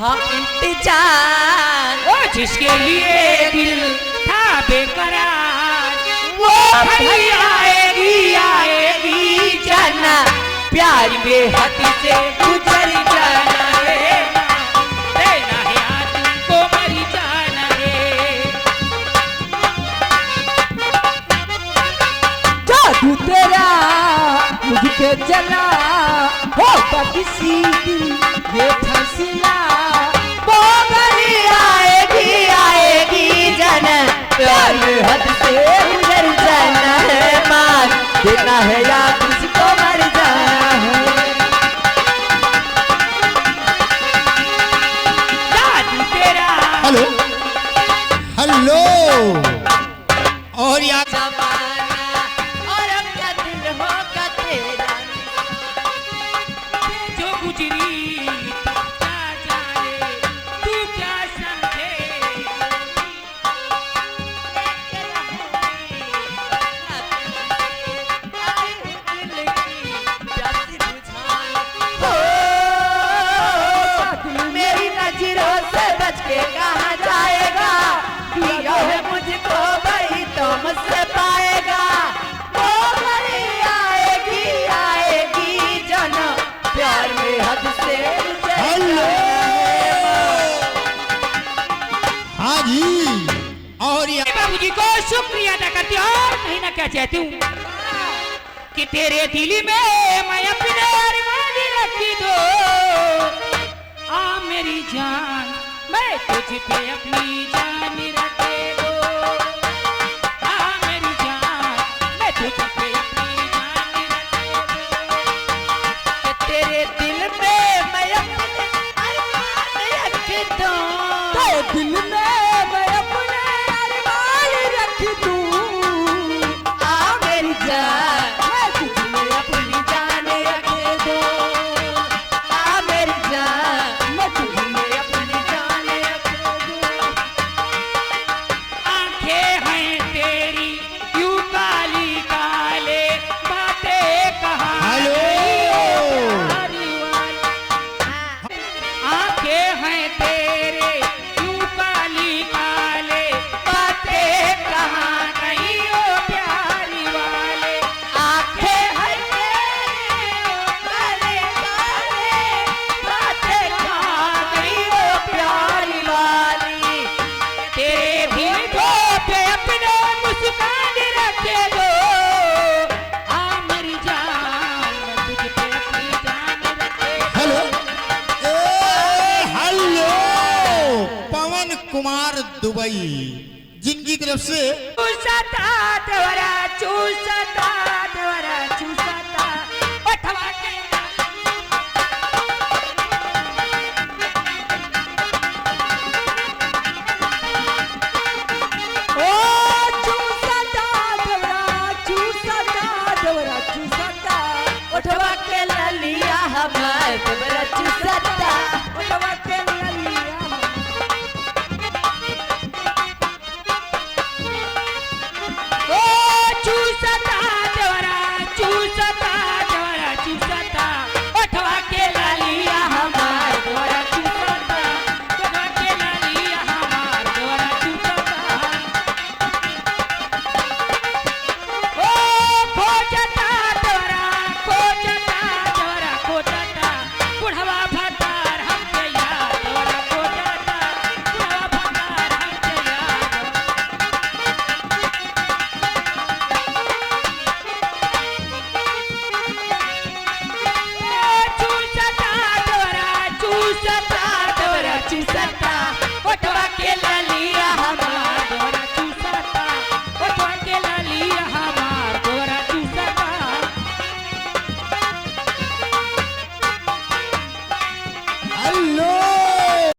था इंतजार, ओ जिसके लिए दिल था बेकरार, वो भी आएगी आएगी जाना, प्यार में हद से गुजर जाना है, देना है आज तुमको मर जाना है। जादू तेरा मुझके चला होगा किसी दिन ये फैसला, वो घड़ी आएगी जाना, प्यार में हद से गुजर जाना है, मान देना है या किसको मर जाना है। जादू तेरा हेलो हेलो और यार जमाना और अपना दिल होगा तेरा, जो गुजरी तू क्या जाने, तू क्या समझे, मेरी नजरों से बच के कहाँ जाएगा, दिया है मुझको वही तो मुझसे पाएगा, वो घड़ी आएगी जाना, प्यार में हद से गुजर हेलो हाँ जी और यार बाबूजी को शुक्रिया अदा करती हूँ और कहीं ना क्या चाहती हूँ कि तेरे दिल में मैं अपने अरमान रखी दो, आ मेरी जान मैं तुझ पे अपनी जान रखे दो, आ मेरी जान मैं तुझ पे अपनी जान रखे दो, तेरे दिल में मैं अपने अरमान रख दूं, तेरे दिल में मैं अपने अरमान रख दूं, आ मेरी जान मैं तुझ में अपनी जान रख दूं, आ मेरी जान मैं तुझ में अपनी जान रख दूं। आंखें हैं तेरी यूं काली काले बातें कहाँ हेलो आंखें हैं तेरे यूं काली काले बातें कहाँ गई ओ प्यारी वाले, आंखें हैं तेरी काले काले, बातें कहाँ गई ओ प्यारी वाली, तेरे दिल को पे अपने मुस्कान रखे दो, आ मेरी जान मैं तुझ पे अपनी जान रखे दो। हेलो ए हेलो पवन कुमार दुबई जिनकी तरफ से चूसता देवरा चूसता देवरा चूसता उठवा के ओ चूसता देवरा चूसता, उठवा के ललिया हमार देवरा चूसता, उठवा के ललिया ओ चूसता देवरा चूसता उठवा के लालिया हमार देवरा चूसता, उठवा के लालिया हमार देवरा चूसता, ओ खोजता देवरा खोजता बुढ़वा भतार हमके याद देवरा खोजता, बुढ़वा भतार हमके याद। चूसता देवरा चूसता उठवा के लालिया